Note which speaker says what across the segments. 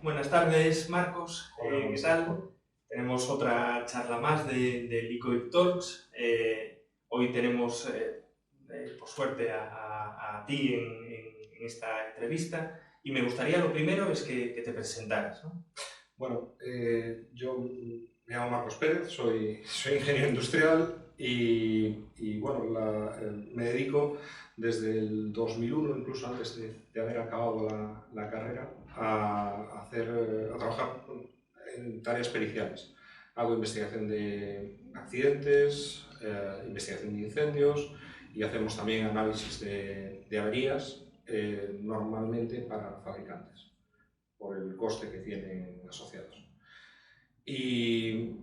Speaker 1: Buenas tardes, Marcos.
Speaker 2: Hola,
Speaker 1: ¿Qué
Speaker 2: buenas tardes,
Speaker 1: tal?
Speaker 2: Juan.
Speaker 1: Tenemos otra charla más de Liquid Talks. Hoy tenemos, por suerte, a ti en esta entrevista y me gustaría, lo primero, es que te presentaras, ¿no?
Speaker 2: Bueno, yo me llamo Marcos Pérez, soy ingeniero industrial bueno, me dedico desde el 2001, incluso antes de haber acabado la carrera, a trabajar en tareas periciales. Hago investigación de accidentes, investigación de incendios y hacemos también análisis de averías, normalmente para fabricantes, por el coste que tienen asociados. Y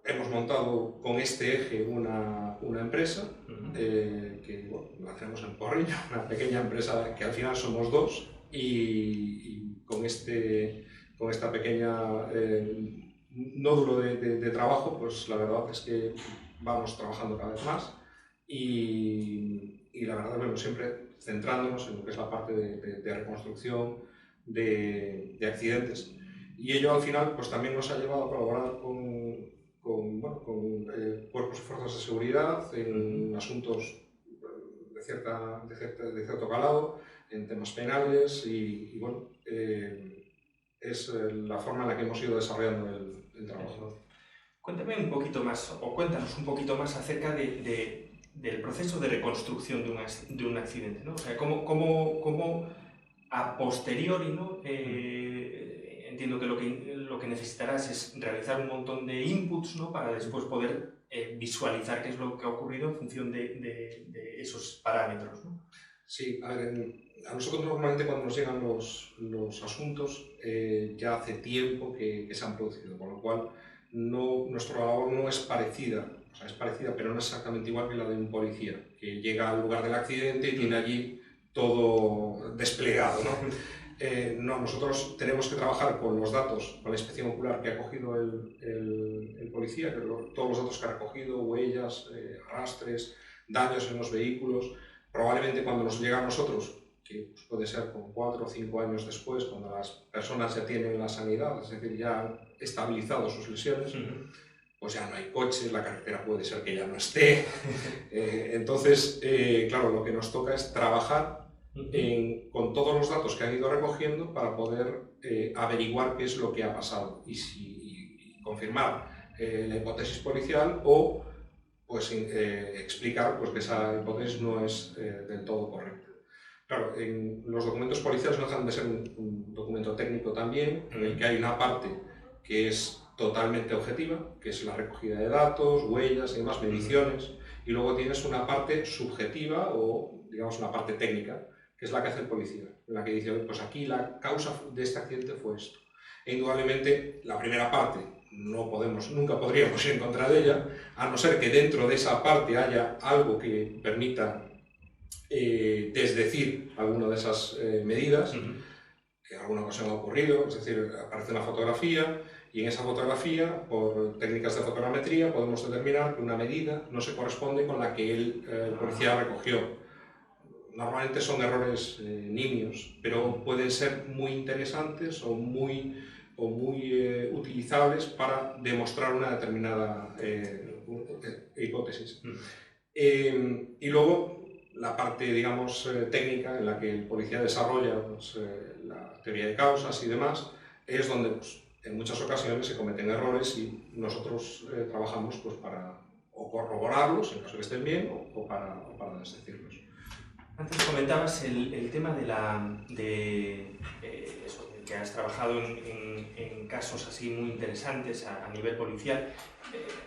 Speaker 2: hemos montado con este eje una empresa que bueno, la hacemos en Porriño, una pequeña empresa que al final somos dos y con esta pequeña nódulo de trabajo, pues la verdad es que vamos trabajando cada vez más y la verdad, bueno, siempre centrándonos en lo que es la parte de reconstrucción de accidentes. Y ello al final pues también nos ha llevado a colaborar con cuerpos y fuerzas de seguridad en asuntos de cierto calado, en temas penales y bueno, es la forma en la que hemos ido desarrollando el trabajo.
Speaker 1: Cuéntame un poquito más, o cuéntanos un poquito más acerca del proceso de reconstrucción de un accidente, ¿no? O sea, cómo a posteriori, ¿no? Entiendo que lo que necesitarás es realizar un montón de inputs, ¿no? Para después poder visualizar qué es lo que ha ocurrido en función de esos parámetros, ¿no?
Speaker 2: Sí, a ver, a nosotros normalmente cuando nos llegan los asuntos ya hace tiempo que se han producido, con lo cual nuestra labor no es parecida, o sea, es parecida pero no exactamente igual que la de un policía, que llega al lugar del accidente y tiene allí todo desplegado, ¿no? No, nosotros tenemos que trabajar con los datos, con la inspección ocular que ha cogido el policía, todos los datos que ha recogido, huellas, arrastres, daños en los vehículos. Probablemente cuando nos llega a nosotros, que pues, puede ser con 4 o 5 años después, cuando las personas ya tienen la sanidad, es decir, ya han estabilizado sus lesiones, pues ya no hay coches, la carretera puede ser que ya no esté. Entonces, claro, lo que nos toca es trabajar con todos los datos que han ido recogiendo para poder averiguar qué es lo que ha pasado y confirmar la hipótesis policial o pues, explicar pues, que esa hipótesis no es del todo correcta. Claro, los documentos policiales no dejan de ser un documento técnico también, en el que hay una parte que es totalmente objetiva, que es la recogida de datos, huellas y demás, mediciones, y luego tienes una parte subjetiva o, digamos, una parte técnica, que es la que hace el policía, en la que dice, pues aquí la causa de este accidente fue esto. E indudablemente, la primera parte nunca podríamos ir en contra de ella, a no ser que dentro de esa parte haya algo que permita desdecir alguna de esas medidas, que en alguna ocasión ha ocurrido, es decir, aparece una fotografía y en esa fotografía, por técnicas de fotogrametría, podemos determinar que una medida no se corresponde con la que el policía recogió. Normalmente son errores nimios, pero pueden ser muy interesantes o muy utilizables para demostrar una determinada hipótesis. Y luego la parte, digamos, técnica en la que el policía desarrolla pues, la teoría de causas y demás, es donde pues, en muchas ocasiones se cometen errores y nosotros trabajamos pues, para o corroborarlos en caso de que estén bien o para desdecirlos.
Speaker 1: Antes comentabas el tema de que has trabajado en casos así muy interesantes a nivel policial.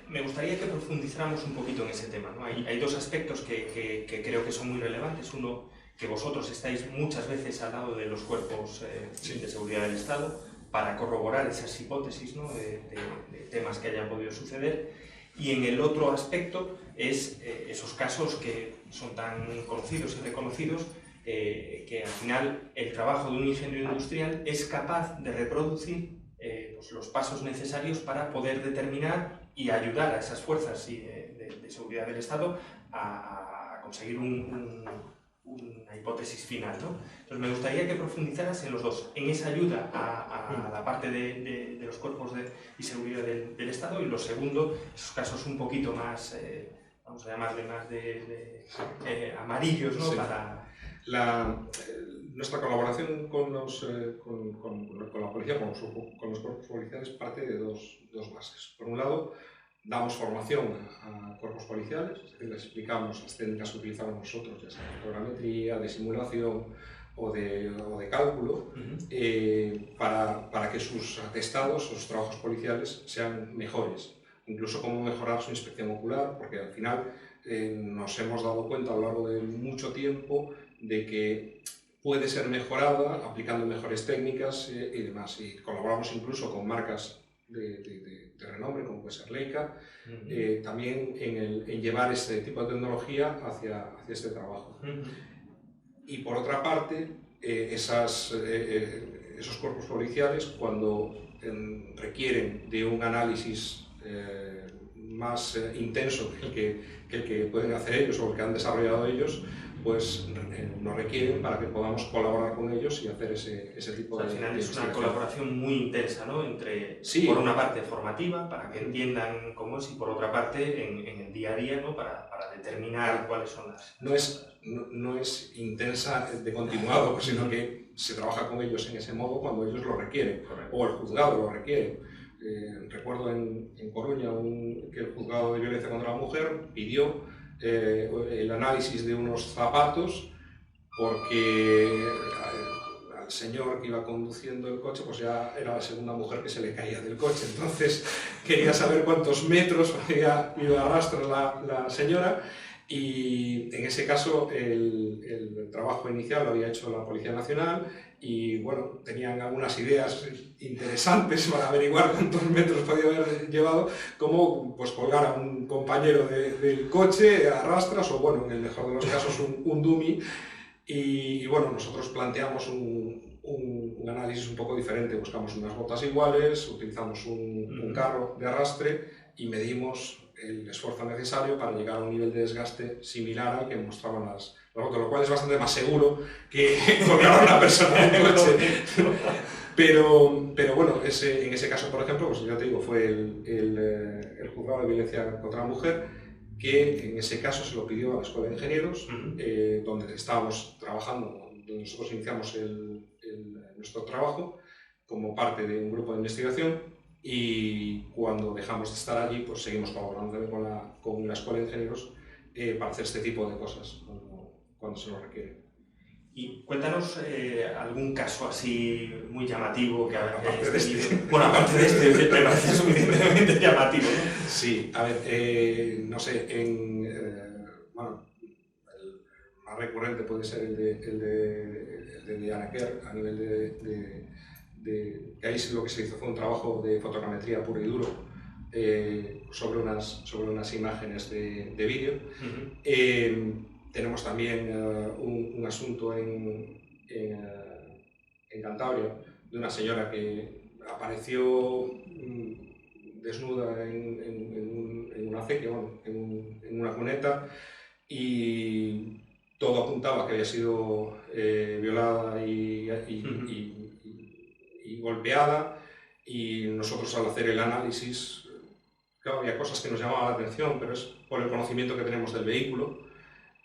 Speaker 1: Me gustaría que profundizáramos un poquito en ese tema, ¿no? Hay dos aspectos que creo que son muy relevantes. Uno, que vosotros estáis muchas veces al lado de los cuerpos de seguridad del Estado para corroborar esas hipótesis, ¿no? de temas que hayan podido suceder. Y en el otro aspecto es esos casos que son tan conocidos y reconocidos que al final el trabajo de un ingeniero industrial es capaz de reproducir pues los pasos necesarios para poder determinar y ayudar a esas fuerzas de seguridad del Estado a conseguir un una hipótesis final, ¿no? Entonces me gustaría que profundizaras en los dos, en esa ayuda a la parte de los cuerpos y seguridad del Estado, y lo segundo, esos casos un poquito más, vamos a llamarle más amarillos, ¿no?
Speaker 2: Sí.
Speaker 1: Para...
Speaker 2: Nuestra colaboración con la policía, con los cuerpos policiales, parte de dos bases. Por un lado, damos formación a cuerpos policiales, es decir, les explicamos las técnicas que utilizamos nosotros, ya sea de fotogrametría, de simulación o de cálculo, para que sus atestados, sus trabajos policiales sean mejores. Incluso cómo mejorar su inspección ocular, porque al final nos hemos dado cuenta a lo largo de mucho tiempo de que puede ser mejorada aplicando mejores técnicas y demás. Y colaboramos incluso con marcas de renombre, como puede ser Leica, también en llevar este tipo de tecnología hacia este trabajo. Y por otra parte, esos cuerpos policiales, cuando requieren de un análisis más intenso que el que pueden hacer ellos o el que han desarrollado ellos, pues nos requieren para que podamos colaborar con ellos y hacer ese tipo de...
Speaker 1: Al final es una colaboración muy intensa, ¿no? Entre,
Speaker 2: sí,
Speaker 1: por una parte formativa, para que entiendan cómo es, y por otra parte en el día a día, ¿no? Para determinar cuáles son las...
Speaker 2: No es intensa de continuado, sino que se trabaja con ellos en ese modo cuando ellos lo requieren. Correcto. O el juzgado lo requiere. Recuerdo en Coruña que el juzgado de violencia contra la mujer pidió el análisis de unos zapatos porque al señor que iba conduciendo el coche pues ya era la segunda mujer que se le caía del coche, entonces quería saber cuántos metros había ido a rastro la señora, y en ese caso el trabajo inicial lo había hecho la Policía Nacional y bueno, tenían algunas ideas interesantes para averiguar cuántos metros podía haber llevado, como pues colgar a un compañero del coche a rastras o bueno, en el mejor de los casos un dummy, y bueno, nosotros planteamos un análisis un poco diferente, buscamos unas botas iguales, utilizamos un carro de arrastre y medimos el esfuerzo necesario para llegar a un nivel de desgaste similar al que mostraban las botas, lo cual es bastante más seguro que colgar a una persona en el coche. Pero bueno, en ese caso, por ejemplo, pues ya te digo, fue el juzgado de violencia contra la mujer, que en ese caso se lo pidió a la Escuela de Ingenieros, donde estábamos trabajando, donde nosotros iniciamos nuestro trabajo como parte de un grupo de investigación. Y cuando dejamos de estar allí, pues seguimos colaborando con la Escuela de Ingenieros para hacer este tipo de cosas cuando se nos requiere.
Speaker 1: Y cuéntanos algún caso así muy llamativo que
Speaker 2: aparte de este.
Speaker 1: Bueno, aparte de este, me parece suficientemente llamativo, ¿no?
Speaker 2: Sí, a ver, no sé, bueno, el más recurrente puede ser el de Anaker, a nivel que ahí lo que se hizo fue un trabajo de fotogrametría puro y duro sobre unas imágenes de vídeo. Tenemos también un asunto en Cantabria de una señora que apareció desnuda en una acequia, bueno, en una cuneta, y todo apuntaba que había sido violada y golpeada, y nosotros al hacer el análisis, claro, había cosas que nos llamaban la atención, pero es por el conocimiento que tenemos del vehículo,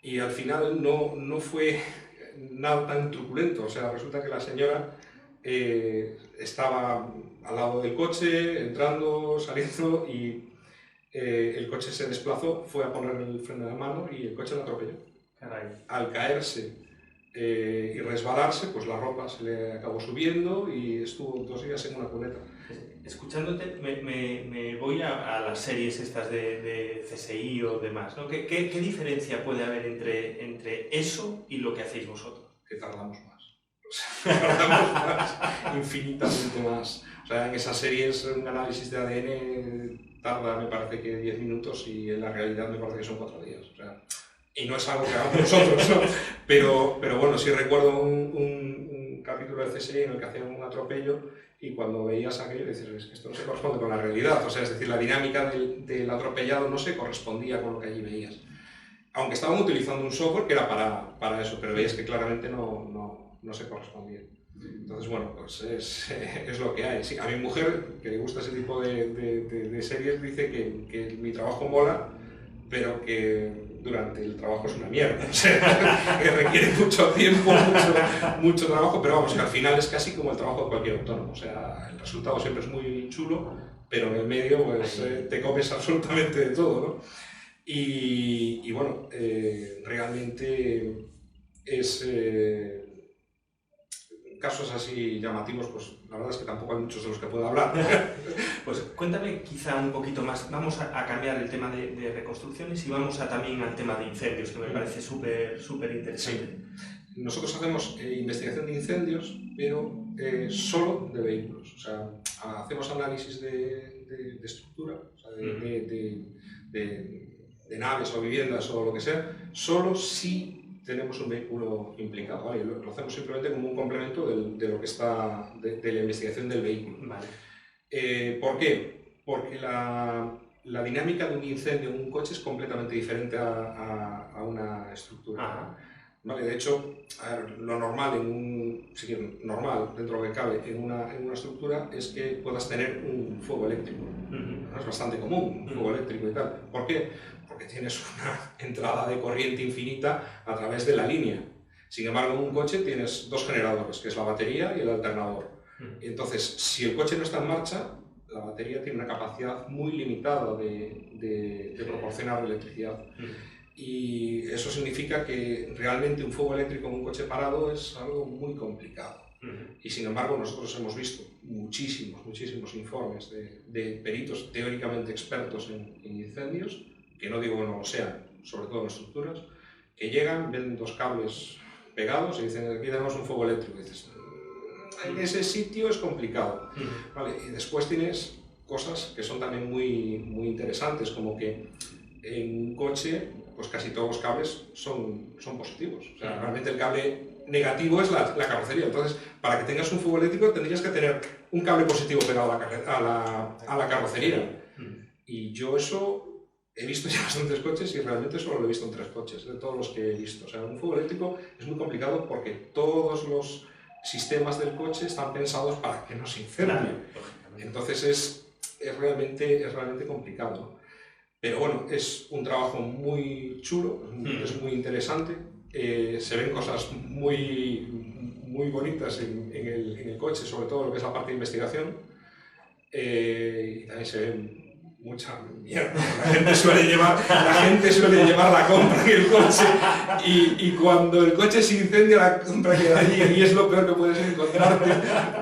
Speaker 2: y al final no fue nada tan truculento. O sea, resulta que la señora estaba al lado del coche, entrando, saliendo, y el coche se desplazó, fue a poner el freno de mano y el coche la atropelló.
Speaker 1: Caray.
Speaker 2: Al caerse y resbalarse, pues la ropa se le acabó subiendo y estuvo 2 días en una cuneta.
Speaker 1: Escuchándote, me voy a las series estas de CSI o demás, ¿no? ¿Qué diferencia puede haber entre eso y lo que hacéis vosotros?
Speaker 2: Que tardamos más. Tardamos más, infinitamente más. O sea, en esas series un análisis de ADN tarda, me parece que 10 minutos, y en la realidad me parece que son 4 días. O sea, y no es algo que hagamos nosotros, ¿no? Pero bueno, sí recuerdo un capítulo de CSI en el que hacían un atropello, y cuando veías aquello dices, es que esto no se corresponde con la realidad. O sea, es decir, la dinámica del atropellado no se correspondía con lo que allí veías. aunque estaban utilizando un software que era para eso, pero veías que claramente no se correspondía. Entonces, bueno, pues es lo que hay. Sí, a mi mujer, que le gusta ese tipo de series, dice que mi trabajo mola, pero que durante el trabajo es una mierda. O sea, que requiere mucho tiempo, mucho trabajo, pero vamos, que al final es casi como el trabajo de cualquier autónomo. O sea, el resultado siempre es muy chulo, pero en el medio pues, te comes absolutamente de todo, ¿no? Y bueno, realmente es... casos así llamativos, pues la verdad es que tampoco hay muchos de los que pueda hablar.
Speaker 1: Pues cuéntame quizá un poquito más, vamos a cambiar el tema de reconstrucciones y vamos también al tema de incendios, que me parece súper interesante.
Speaker 2: Sí. Nosotros hacemos investigación de incendios, pero solo de vehículos. O sea, hacemos análisis de estructura, o sea, de naves o viviendas o lo que sea, solo si tenemos un vehículo implicado, ¿vale? Lo hacemos simplemente como un complemento de lo que está de la investigación del vehículo.
Speaker 1: Vale.
Speaker 2: ¿Por qué? Porque la dinámica de un incendio en un coche es completamente diferente a una estructura.
Speaker 1: Ajá.
Speaker 2: Vale, de hecho, a ver, lo normal normal dentro de lo que cabe en una estructura es que puedas tener un fuego eléctrico. Es bastante común, un fuego eléctrico y tal. ¿Por qué? Porque tienes una entrada de corriente infinita a través de la línea. Sin embargo, en un coche tienes dos generadores, que es la batería y el alternador. Entonces, si el coche no está en marcha, la batería tiene una capacidad muy limitada de proporcionar electricidad. Y eso significa que realmente un fuego eléctrico en un coche parado es algo muy complicado. Y sin embargo, nosotros hemos visto muchísimos informes de peritos teóricamente expertos en incendios, que no digo que no lo sean, sobre todo en estructuras, que llegan, ven dos cables pegados y dicen, aquí tenemos un fuego eléctrico. Y dices, en ese sitio es complicado. Vale, y después tienes cosas que son también muy interesantes, como que en un coche pues casi todos los cables son positivos. O sea, realmente el cable negativo es la carrocería. Entonces, para que tengas un fuego eléctrico tendrías que tener un cable positivo pegado a la carrocería. Y yo eso he visto ya bastantes coches y realmente solo lo he visto en 3 coches, de todos los que he visto. O sea, un fuego eléctrico es muy complicado porque todos los sistemas del coche están pensados para que no se incendie. Entonces es realmente complicado, ¿no? Pero bueno, es un trabajo muy chulo, es muy interesante, se ven cosas muy bonitas en el coche, sobre todo lo que es la parte de investigación, y también se ven mucha mierda. La gente suele llevar la compra en el coche y cuando el coche se incendia la compra queda allí y es lo peor que puedes encontrarte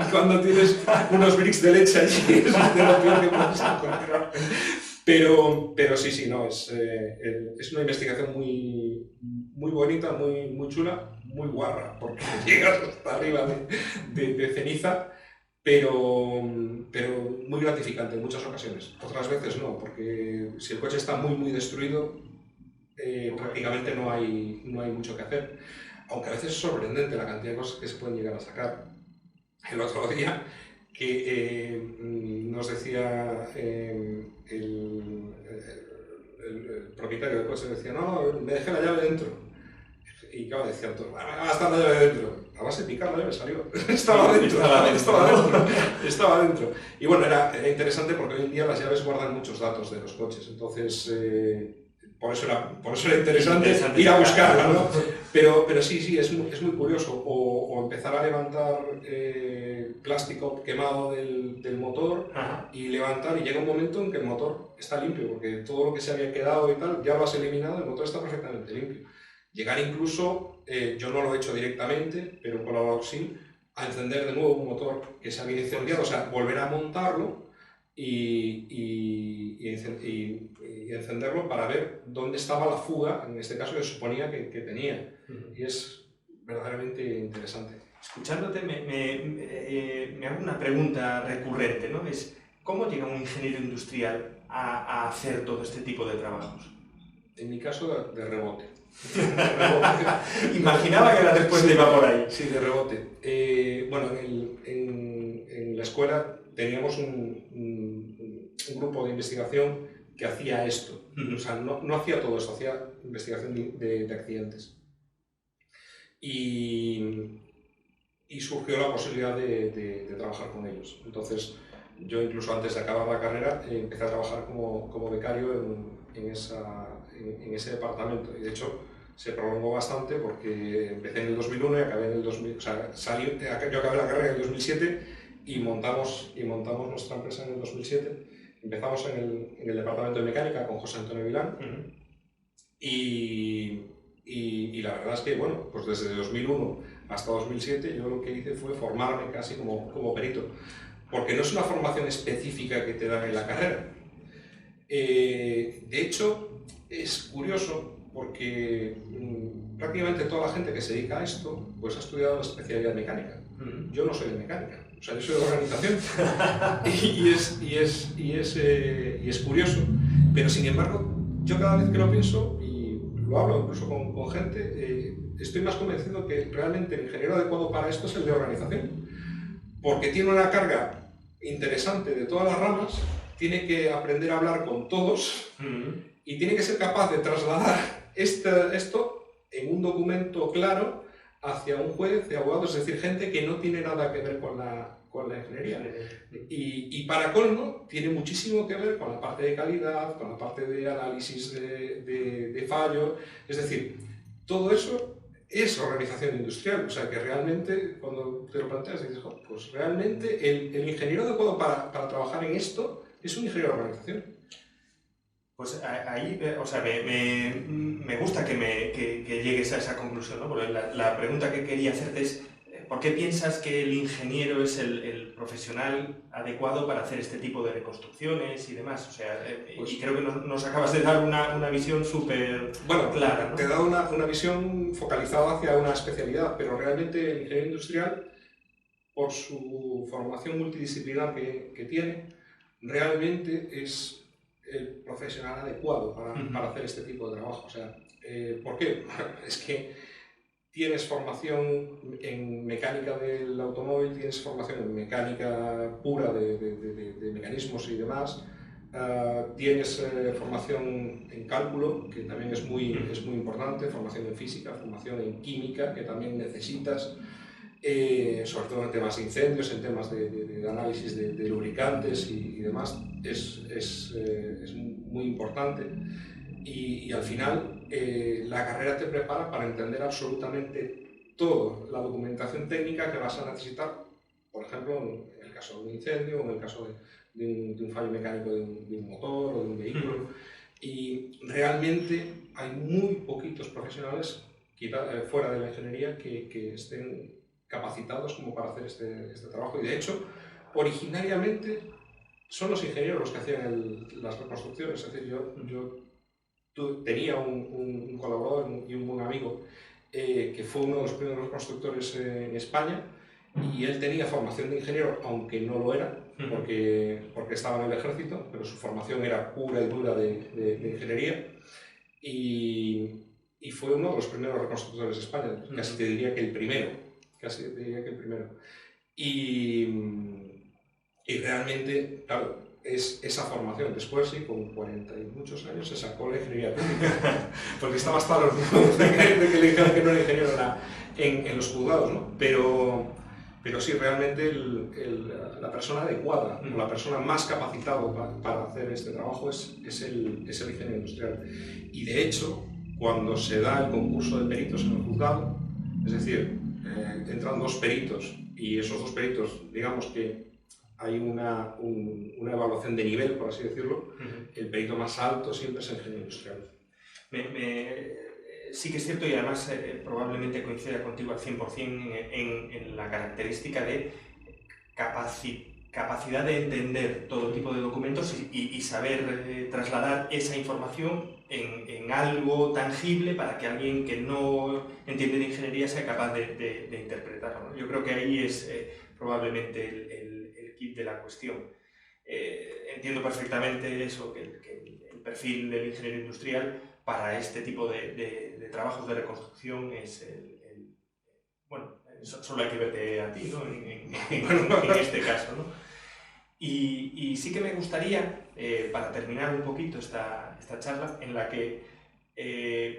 Speaker 2: cuando tienes unos bricks de leche allí, es lo peor que puedes encontrarte. Pero sí, no, es una investigación muy bonita, muy chula, muy guarra, porque llegas hasta arriba de ceniza, pero muy gratificante en muchas ocasiones. Otras veces no, porque si el coche está muy destruido, prácticamente no hay mucho que hacer. Aunque a veces es sorprendente la cantidad de cosas que se pueden llegar a sacar. El otro día que nos decía el propietario del coche, decía, no, me dejé la llave dentro. Y claro, decía, va a estar la llave dentro. A base de picar la llave salió. Estaba dentro. Y bueno, era interesante porque hoy en día las llaves guardan muchos datos de los coches. Entonces, por eso era interesante ir a buscarla, ¿no? Pero sí, es muy curioso. O empezar a levantar plástico quemado del motor. Ajá. Y levantar, y llega un momento en que el motor está limpio, porque todo lo que se había quedado y tal, ya lo has eliminado, el motor está perfectamente limpio. Llegar incluso, yo no lo he hecho directamente, pero un colaborador sí, a encender de nuevo un motor que se había incendiado, o sea, volver a montarlo y encenderlo para ver dónde estaba la fuga, en este caso que suponía que tenía. Y es verdaderamente interesante.
Speaker 1: Escuchándote me hago una pregunta recurrente, ¿no? Es, ¿cómo llega un ingeniero industrial a hacer todo este tipo de trabajos?
Speaker 2: En mi caso, de rebote.
Speaker 1: Imaginaba que la respuesta iba por ahí.
Speaker 2: Sí, de rebote. Bueno, en la escuela teníamos un grupo de investigación que hacía esto. O sea, no hacía todo esto, hacía investigación de accidentes. Y surgió la posibilidad de trabajar con ellos. Entonces, yo incluso antes de acabar la carrera empecé a trabajar como becario en ese departamento. Y de hecho, se prolongó bastante porque empecé en el 2001 y acabé en el 2000. O sea, yo acabé la carrera en el 2007 y montamos nuestra empresa en el 2007. Empezamos en el departamento de mecánica con José Antonio Vilán. Y la verdad es que, bueno, pues desde 2001 hasta 2007 yo lo que hice fue formarme casi como perito, porque no es una formación específica que te dan en la carrera. De hecho, es curioso porque prácticamente toda la gente que se dedica a esto pues ha estudiado la especialidad mecánica. Yo no soy de mecánica, o sea, yo soy de organización. y es curioso, pero sin embargo, yo cada vez que lo pienso, y lo hablo incluso con gente, estoy más convencido que realmente el ingeniero adecuado para esto es el de organización, porque tiene una carga interesante de todas las ramas, tiene que aprender a hablar con todos y tiene que ser capaz de trasladar esto en un documento claro hacia un juez de abogados, es decir, gente que no tiene nada que ver con la ingeniería. Y para colmo, tiene muchísimo que ver con la parte de calidad, con la parte de análisis de fallos, es decir, todo eso es organización industrial, o sea que realmente cuando te lo planteas dices, oh, pues realmente el ingeniero adecuado para trabajar en esto es un ingeniero de organización.
Speaker 1: Pues ahí, o sea, me gusta que llegues a esa conclusión, ¿no? Porque la pregunta que quería hacerte es, ¿por qué piensas que el ingeniero es el profesional adecuado para hacer este tipo de reconstrucciones y demás? O sea, pues, y creo que nos acabas de dar una visión súper clara, ¿no?
Speaker 2: Te he dado una visión focalizada hacia una especialidad, pero realmente el ingeniero industrial, por su formación multidisciplinar que tiene, realmente es el profesional adecuado para hacer este tipo de trabajo. O sea, ¿por qué? Es que tienes formación en mecánica del automóvil, tienes formación en mecánica pura de mecanismos y demás, tienes formación en cálculo, que también es muy importante, formación en física, formación en química, que también necesitas, sobre todo en temas de incendios, en temas de análisis de lubricantes y demás, es muy importante. Y al final la carrera te prepara para entender absolutamente toda la documentación técnica que vas a necesitar, por ejemplo, en el caso de un incendio o en el caso de un fallo mecánico de un motor o de un vehículo. Y realmente hay muy poquitos profesionales fuera de la ingeniería que estén capacitados como para hacer este trabajo. Y de hecho, originariamente son los ingenieros los que hacían las reconstrucciones. Es decir, yo tenía un colaborador y un buen amigo que fue uno de los primeros constructores en España, y él tenía formación de ingeniero, aunque no lo era, porque estaba en el ejército, pero su formación era pura y dura de ingeniería, y fue uno de los primeros reconstructores de España, casi te diría que el primero, y realmente, claro, es esa formación. Después, sí, con 40 y muchos años se sacó la ingeniería técnica, porque estaba hasta los de que le dijeran que no era ingeniero en los juzgados, ¿no? Pero sí, realmente la persona adecuada, o la persona más capacitada para hacer este trabajo es el ingeniero industrial. Y de hecho, cuando se da el concurso de peritos en el juzgado, es decir, entran dos peritos, y esos dos peritos, digamos que hay una evaluación de nivel, por así decirlo, el perito más alto siempre es el ingeniero industrial.
Speaker 1: Sí que es cierto, y además probablemente coincida contigo al 100% en la característica de capacidad de entender todo tipo de documentos y saber trasladar esa información en algo tangible para que alguien que no entiende de ingeniería sea capaz de interpretarlo, ¿no? Yo creo que ahí es probablemente el kit de la cuestión. Entiendo perfectamente eso, que el perfil del ingeniero industrial para este tipo de trabajos de reconstrucción es bueno, solo hay que verte a ti, ¿no? en este caso, ¿no? Y sí que me gustaría, para terminar un poquito esta charla, en la que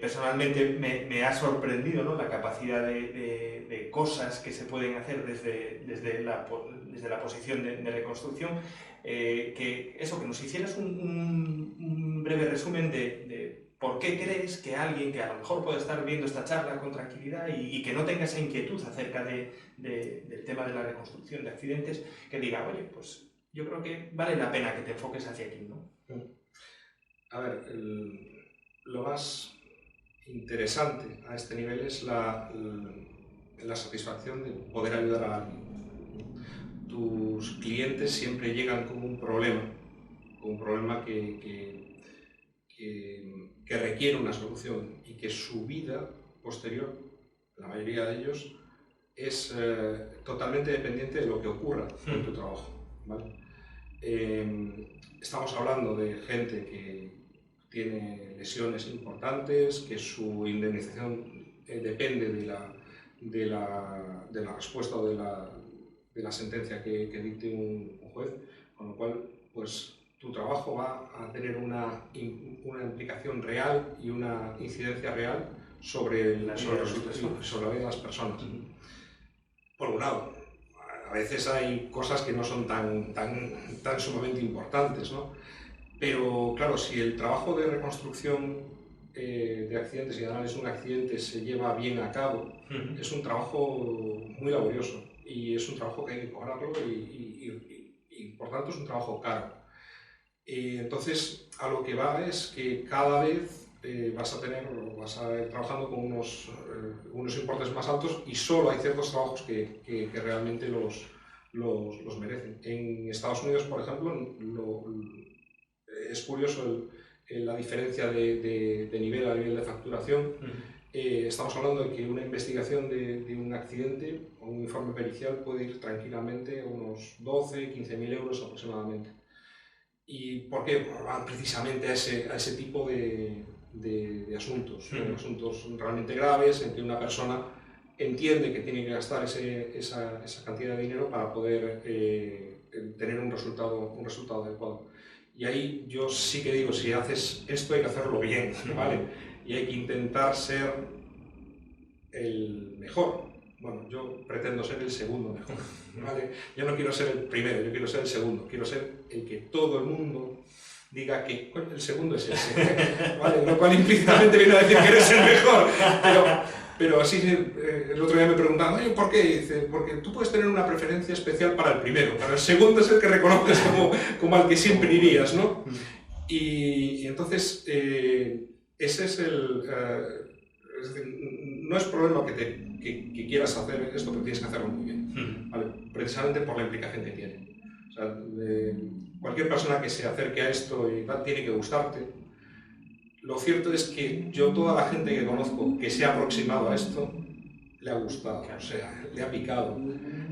Speaker 1: personalmente me ha sorprendido, ¿no?, la capacidad de cosas que se pueden hacer desde la posición de reconstrucción, que nos hicieras un breve resumen de por qué crees que alguien que a lo mejor puede estar viendo esta charla con tranquilidad y que no tenga esa inquietud acerca del tema de la reconstrucción de accidentes, que diga, oye, pues yo creo que vale la pena que te enfoques hacia aquí, ¿no?
Speaker 2: A ver, lo más interesante a este nivel es la satisfacción de poder ayudar a alguien. Tus clientes siempre llegan con un problema que requiere una solución y que su vida posterior, la mayoría de ellos, es totalmente dependiente de lo que ocurra en tu trabajo, ¿vale? Estamos hablando de gente que tiene lesiones importantes, que su indemnización depende de la respuesta o de la sentencia que dicte un juez, con lo cual pues, tu trabajo va a tener una implicación real y una incidencia real sobre la vida de las personas. Por un lado, a veces hay cosas que no son tan sumamente importantes, ¿no? Pero claro, si el trabajo de reconstrucción de accidentes y de análisis de un accidente se lleva bien a cabo, es un trabajo muy laborioso y es un trabajo que hay que cobrarlo y por tanto es un trabajo caro. Entonces, a lo que va es que cada vez vas a ir trabajando con unos importes más altos y solo hay ciertos trabajos que realmente los merecen. En Estados Unidos, por ejemplo, es curioso la diferencia de nivel a nivel de facturación. Estamos hablando de que una investigación de un accidente o un informe pericial puede ir tranquilamente a unos 12.000-15.000 euros aproximadamente. ¿Y por qué? Van precisamente a ese tipo de asuntos, asuntos realmente graves en que una persona entiende que tiene que gastar esa cantidad de dinero para poder tener un resultado adecuado. Y ahí yo sí que digo, si haces esto hay que hacerlo bien, ¿vale? Y hay que intentar ser el mejor. Bueno, yo pretendo ser el segundo mejor, ¿vale? Yo no quiero ser el primero, yo quiero ser el segundo. Quiero ser el que todo el mundo diga que el segundo es ese, ¿vale? Lo cual implícitamente viene a decir que eres el mejor. Pero así, el otro día me preguntaban, oye, ¿por qué? Dice, porque tú puedes tener una preferencia especial para el primero, pero el segundo es el que reconoces como al que siempre irías, ¿no? Y entonces, ese es es decir, no es problema que quieras hacer esto, pero tienes que hacerlo muy bien, ¿vale? Precisamente por la implicación que tiene. O sea, cualquier persona que se acerque a esto y tal, tiene que gustarte. Lo cierto es que toda la gente que conozco que se ha aproximado a esto, le ha gustado, o sea, le ha picado.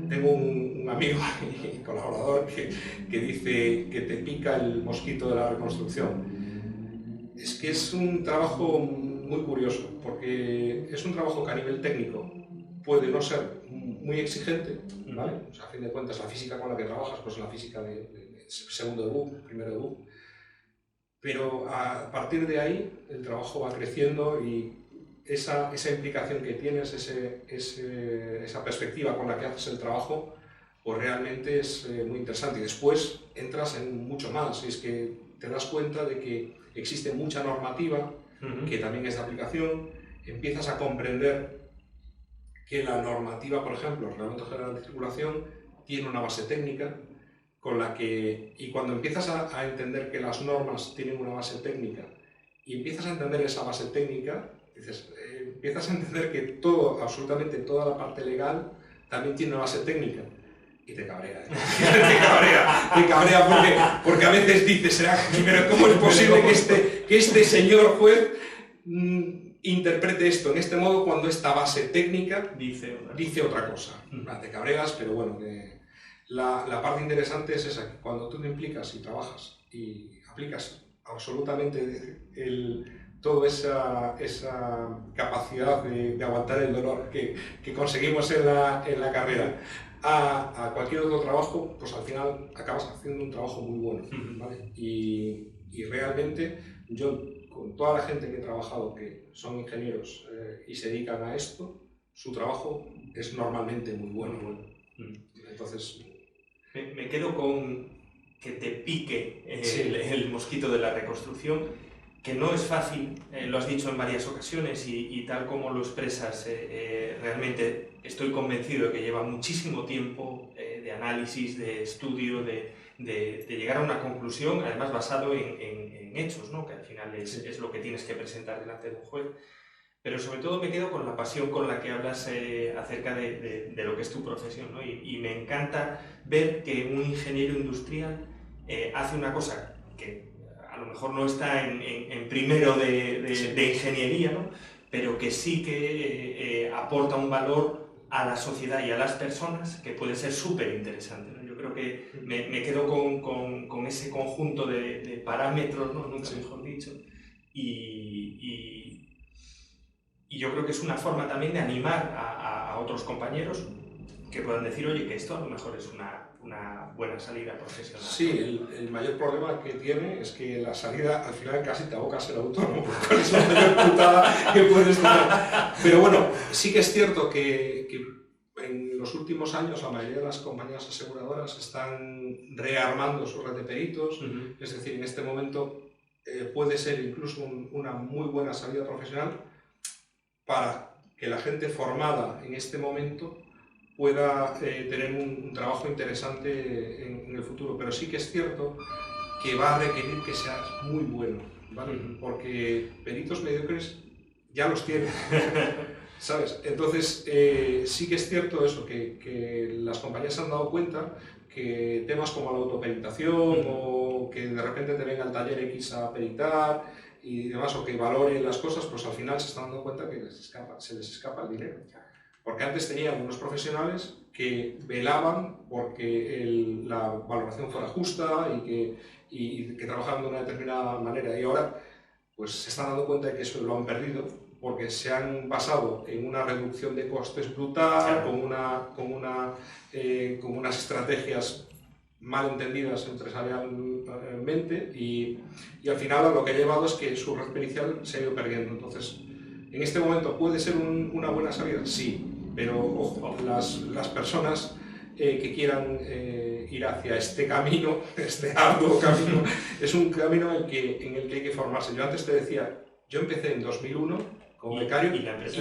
Speaker 2: Tengo un amigo y colaborador que dice que te pica el mosquito de la reconstrucción. Es que es un trabajo muy curioso, porque es un trabajo que a nivel técnico puede no ser muy exigente, ¿vale? O sea, a fin de cuentas, la física con la que trabajas pues es la física de segundo debug, primero debug. Pero a partir de ahí el trabajo va creciendo y esa implicación que tienes, esa perspectiva con la que haces el trabajo, pues realmente es muy interesante. Y después entras en mucho más, y es que te das cuenta de que existe mucha normativa que también es de aplicación, empiezas a comprender que la normativa, por ejemplo, el Reglamento General de Circulación, tiene una base técnica, y cuando empiezas a entender que las normas tienen una base técnica y empiezas a entender esa base técnica, empiezas a entender que absolutamente toda la parte legal también tiene una base técnica y te cabrea, te cabrea porque a veces dices, pero ¿cómo es posible que este señor juez interprete esto en este modo cuando esta base técnica dice otra cosa? Te cabreas, pero bueno, la parte interesante es esa, que cuando tú te implicas y trabajas y aplicas absolutamente toda esa capacidad de aguantar el dolor que conseguimos en la carrera, a cualquier otro trabajo, pues al final acabas haciendo un trabajo muy bueno, ¿vale? Y realmente yo, con toda la gente que he trabajado, que son ingenieros y se dedican a esto, su trabajo es normalmente muy bueno. Entonces...
Speaker 1: Me quedo con que te pique
Speaker 2: sí.
Speaker 1: el mosquito de la reconstrucción, que no es fácil, lo has dicho en varias ocasiones y tal como lo expresas, realmente estoy convencido de que lleva muchísimo tiempo de análisis, de estudio, de llegar a una conclusión, además basado en hechos, ¿no? Que al final es lo que tienes que presentar delante de un juez. Pero sobre todo me quedo con la pasión con la que hablas acerca de lo que es tu profesión, ¿no? Y me encanta ver que un ingeniero industrial hace una cosa que a lo mejor no está en primero de ingeniería, ¿no? Pero que sí que aporta un valor a la sociedad y a las personas que puede ser súper interesante, ¿no? Yo creo que me quedo con ese conjunto de parámetros, ¿no? Nunca mejor dicho, y yo creo que es una forma también de animar a otros compañeros que puedan decir, oye, que esto a lo mejor es una buena salida profesional.
Speaker 2: Sí, el mayor problema que tiene es que la salida al final casi te aboca a ser autónomo, cuál es la mayor putada que puedes tener. Pero bueno, sí que es cierto que en los últimos años la mayoría de las compañías aseguradoras están rearmando su red de peritos, es decir, en este momento puede ser incluso una muy buena salida profesional para que la gente formada en este momento pueda tener un trabajo interesante en el futuro. Pero sí que es cierto que va a requerir que seas muy bueno, ¿vale? Porque peritos mediocres ya los tienes, ¿sabes? Entonces, sí que es cierto eso, que las compañías se han dado cuenta que temas como la autoperitación o que de repente te venga al taller X a peritar y demás, o que valoren las cosas, pues al final se están dando cuenta que se les escapa el dinero. Porque antes tenía algunos profesionales que velaban porque la valoración fuera justa y que trabajaban de una determinada manera, y ahora pues se están dando cuenta de que eso lo han perdido porque se han basado en una reducción de costes brutal, con unas estrategias mal entendidas empresarialmente y al final a lo que ha llevado es que su red pericial se ha ido perdiendo. Entonces, ¿en este momento puede ser una buena salida? Sí, pero ojo, las personas que quieran ir hacia este camino, este arduo camino, es un camino en el que hay que formarse. Yo antes te decía, yo empecé en 2001 como becario y la empresa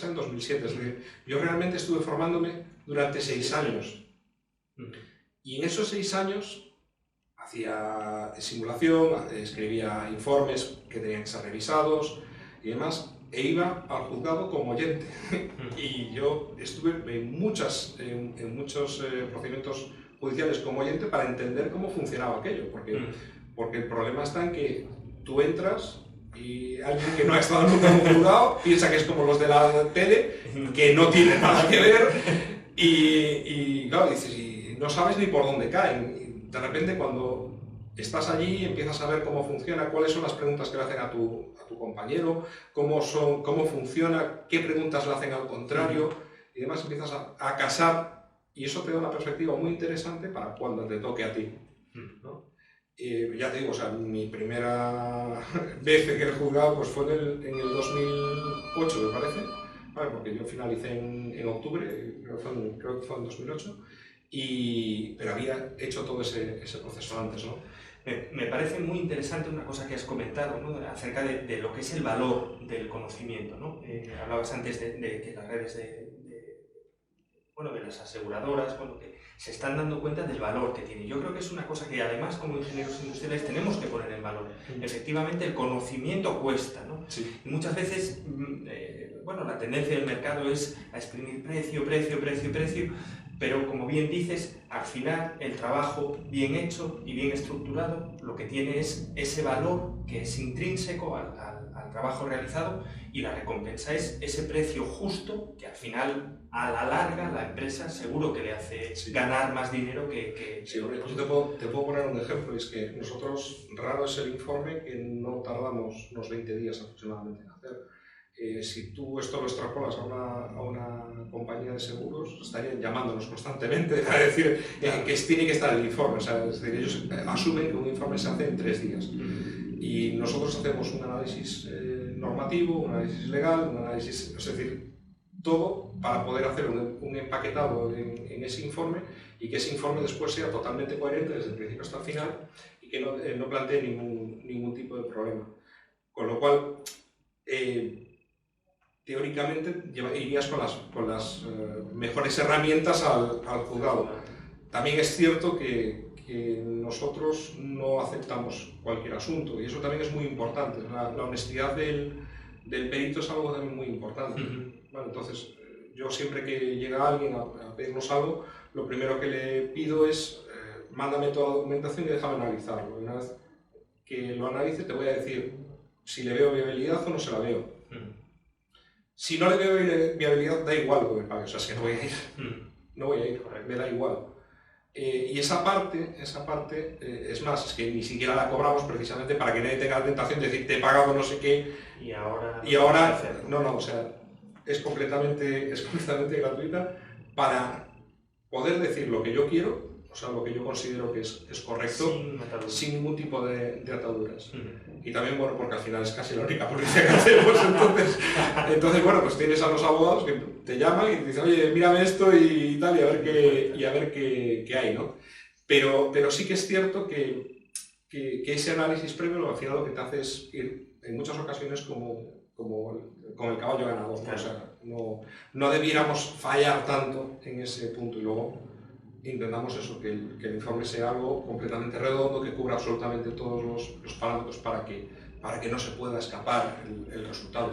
Speaker 2: en 2007. Es decir, yo realmente estuve formándome durante 6 años. Y en esos 6 años hacía simulación, escribía informes que tenían que ser revisados y demás, e iba al juzgado como oyente. Y yo estuve en muchos procedimientos judiciales como oyente para entender cómo funcionaba aquello, porque el problema está en que tú entras y alguien que no ha estado nunca en un juzgado piensa que es como los de la tele, que no tiene nada que ver, y claro, dices, y no sabes ni por dónde caen. Y de repente cuando estás allí y empiezas a ver cómo funciona, cuáles son las preguntas que le hacen a tu compañero, cómo funciona, qué preguntas le hacen al contrario, y demás, empiezas a casar, y eso te da una perspectiva muy interesante para cuando te toque a ti, ¿no? Ya te digo, o sea, mi primera vez en el juzgado pues fue en el 2008, me parece, ¿vale? Porque yo finalicé en octubre, creo que fue en 2008, pero había hecho todo ese proceso antes, ¿no?
Speaker 1: Me parece muy interesante una cosa que has comentado, ¿no? Acerca de lo que es el valor del conocimiento, ¿no? Hablabas antes de que las redes de las aseguradoras, que se están dando cuenta del valor que tiene. Yo creo que es una cosa que además como ingenieros industriales tenemos que poner en valor. Efectivamente el conocimiento cuesta, ¿no?
Speaker 2: Sí.
Speaker 1: Y muchas veces la tendencia del mercado es a exprimir precio, pero como bien dices, al final el trabajo bien hecho y bien estructurado lo que tiene es ese valor que es intrínseco al trabajo realizado, y la recompensa es ese precio justo que al final, a la larga, la empresa seguro que le hace ganar más dinero que...
Speaker 2: Sí, hombre, yo te puedo poner un ejemplo, y es que nosotros, raro es el informe que no tardamos unos 20 días aproximadamente en hacer. Si tú esto lo extrapolas a una compañía de seguros, estarían llamándonos constantemente a decir que tiene que estar el informe. O sea, es decir, ellos asumen que un informe se hace en 3 días. Y nosotros hacemos un análisis normativo, un análisis legal, un análisis, es decir, todo para poder hacer un empaquetado en ese informe y que ese informe después sea totalmente coherente desde el principio hasta el final y que no plantee ningún tipo de problema. Con lo cual, teóricamente irías con las mejores herramientas al juzgado. También es cierto que nosotros no aceptamos cualquier asunto y eso también es muy importante. La honestidad del perito es algo también muy importante. Bueno, entonces, yo siempre que llega alguien a pedirnos algo, lo primero que le pido es mándame toda la documentación y déjame analizarlo. Una vez que lo analice te voy a decir si le veo viabilidad o no se la veo. Si no le veo viabilidad, da igual lo que me pague, o sea, es que no voy a ir. No voy a ir, me da igual. Y esa parte es más, es que ni siquiera la cobramos precisamente para que nadie tenga la tentación de decir te he pagado no sé qué y ahora no, o sea, es completamente gratuita para poder decir lo que yo quiero, o sea, lo que yo considero que es correcto, sin ningún tipo de ataduras. Y también, bueno, porque al final es casi la única publicidad que hacemos, entonces bueno, pues tienes a los abogados que te llaman y te dicen, oye, mírame esto y tal, y a ver qué hay, ¿no? Pero sí que es cierto que ese análisis previo al final lo que te hace es ir, en muchas ocasiones, como el caballo ganador, ¿no? O sea, no debiéramos fallar tanto en ese punto y luego intentamos eso, que el informe sea algo completamente redondo, que cubra absolutamente todos los parámetros para que no se pueda escapar el resultado.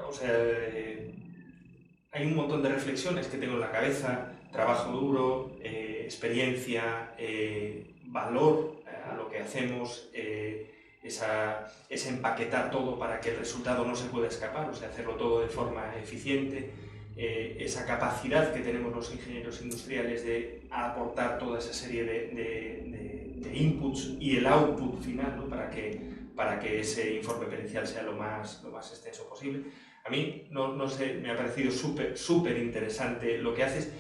Speaker 1: O sea, hay un montón de reflexiones que tengo en la cabeza, trabajo duro, experiencia, valor a lo que hacemos, ese empaquetar todo para que el resultado no se pueda escapar, o sea, hacerlo todo de forma eficiente. Esa capacidad que tenemos los ingenieros industriales de aportar toda esa serie de inputs y el output final, ¿no? para que ese informe pericial sea lo más extenso posible. A mí, no sé, me ha parecido súper interesante lo que haces.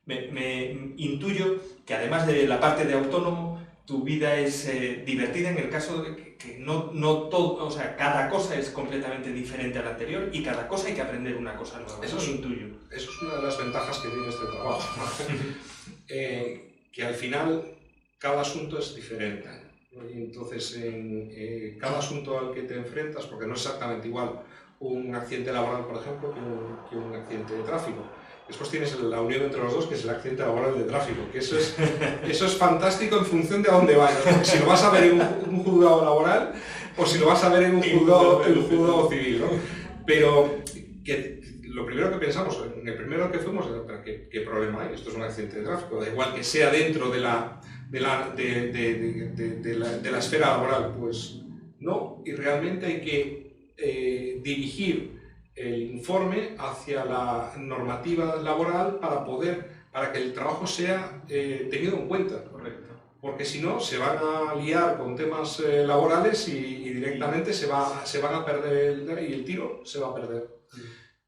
Speaker 1: Me intuyo que además de la parte de autónomo, tu vida es divertida en el caso de que no todo, o sea, cada cosa es completamente diferente a la anterior y cada cosa hay que aprender una cosa nueva. Eso es intuyo.
Speaker 2: Eso es una de las ventajas que tiene este trabajo, que al final cada asunto es diferente, ¿no? Y entonces en cada asunto al que te enfrentas, porque no es exactamente igual un accidente laboral, por ejemplo, que un accidente de tráfico. Después tienes la unión entre los dos, que es el accidente laboral de tráfico, que eso es fantástico en función de a dónde vayas, ¿no? Si lo vas a ver en un juzgado laboral o si lo vas a ver en un juzgado civil, ¿no? Pero lo primero que pensamos, en el primero que fuimos, era ¿qué problema hay? Esto es un accidente de tráfico, da igual que sea dentro de la esfera laboral, pues no, y realmente hay que dirigir el informe hacia la normativa laboral para que el trabajo sea tenido en cuenta.
Speaker 1: Correcto.
Speaker 2: Porque si no, se van a liar con temas laborales y directamente se van a perder y el tiro se va a perder.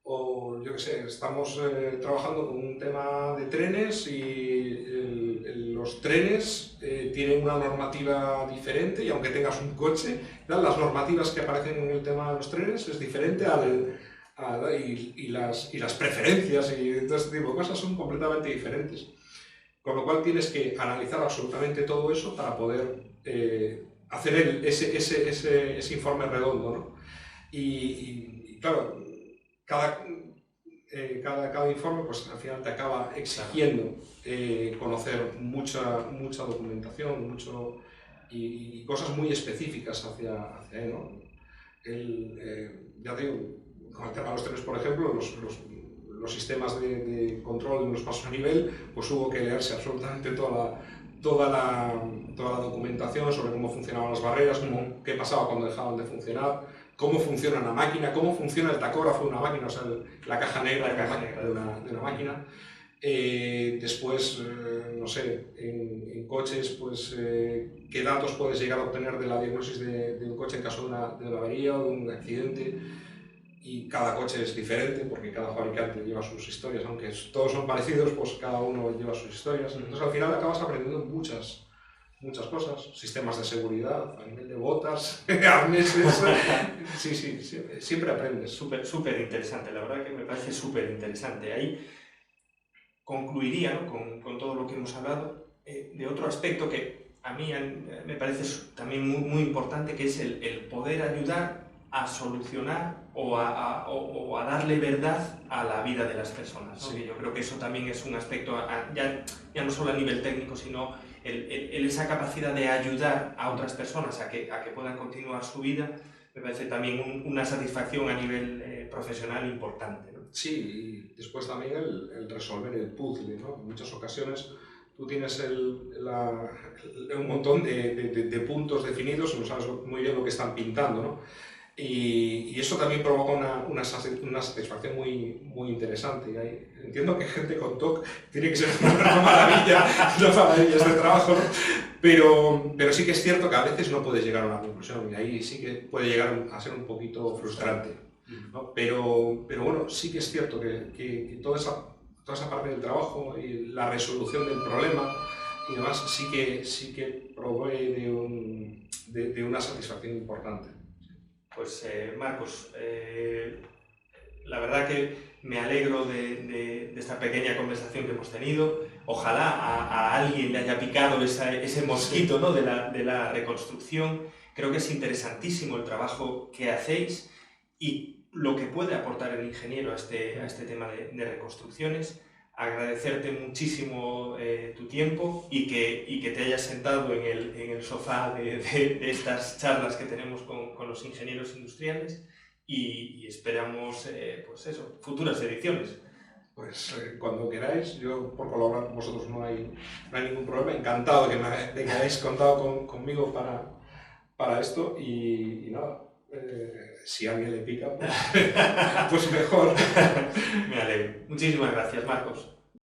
Speaker 2: O yo qué sé, estamos trabajando con un tema de trenes y los trenes tienen una normativa diferente y aunque tengas un coche, las normativas que aparecen en el tema de los trenes es diferente y las preferencias y todo este tipo de cosas son completamente diferentes. Con lo cual tienes que analizar absolutamente todo eso para poder hacer ese informe redondo, ¿no? Y claro, cada informe pues al final te acaba exigiendo conocer mucha documentación y cosas muy específicas hacia él, ¿no? Ya te digo, con el tema de los trenes, por ejemplo, los sistemas de control en los pasos a nivel, pues hubo que leerse absolutamente toda la documentación sobre cómo funcionaban las barreras, qué pasaba cuando dejaban de funcionar, cómo funciona una máquina, cómo funciona el tacógrafo de una máquina, o sea, la caja negra de una máquina. Después, no sé, en coches, pues qué datos puedes llegar a obtener de la diagnosis de un coche en caso de una avería o de un accidente. Y cada coche es diferente porque cada fabricante lleva sus historias, aunque todos son parecidos, pues cada uno lleva sus historias. Entonces al final acabas aprendiendo muchas cosas, sistemas de seguridad, a nivel de botas, arneses, sí, siempre aprendes.
Speaker 1: Súper interesante, la verdad que me parece súper interesante. Ahí concluiría, ¿no?, con todo lo que hemos hablado, de otro aspecto que a mí me parece también muy importante, que es el poder ayudar a solucionar o a darle verdad a la vida de las personas, ¿no? Sí. Yo creo que eso también es un aspecto, ya no solo a nivel técnico, sino esa capacidad de ayudar a otras personas a que puedan continuar su vida, me parece también una satisfacción a nivel profesional importante, ¿no?
Speaker 2: Sí, y después también el resolver el puzzle, ¿no? En muchas ocasiones tú tienes un montón de puntos definidos y no sabes muy bien lo que están pintando, ¿no? Y eso también provoca una satisfacción muy interesante. Y entiendo que gente con TOC tiene que ser una maravilla este trabajo, ¿no? Pero sí que es cierto que a veces no puedes llegar a una conclusión y ahí sí que puede llegar a ser un poquito frustrante, ¿no? Pero bueno, sí que es cierto que toda esa parte del trabajo y la resolución del problema y demás sí que provee de una satisfacción importante.
Speaker 1: Pues Marcos, la verdad que me alegro de esta pequeña conversación que hemos tenido. Ojalá a alguien le haya picado ese mosquito, ¿no?, de la reconstrucción. Creo que es interesantísimo el trabajo que hacéis y lo que puede aportar el ingeniero a este tema de reconstrucciones. Agradecerte muchísimo tu tiempo y que te hayas sentado en el sofá de estas charlas que tenemos con los ingenieros industriales y esperamos pues eso, futuras ediciones.
Speaker 2: Pues cuando queráis, yo por colaborar con vosotros no hay ningún problema, encantado de que hayáis contado conmigo para esto y nada. Si a alguien le pica, pues mejor.
Speaker 1: Me alegro. Muchísimas gracias, Marcos.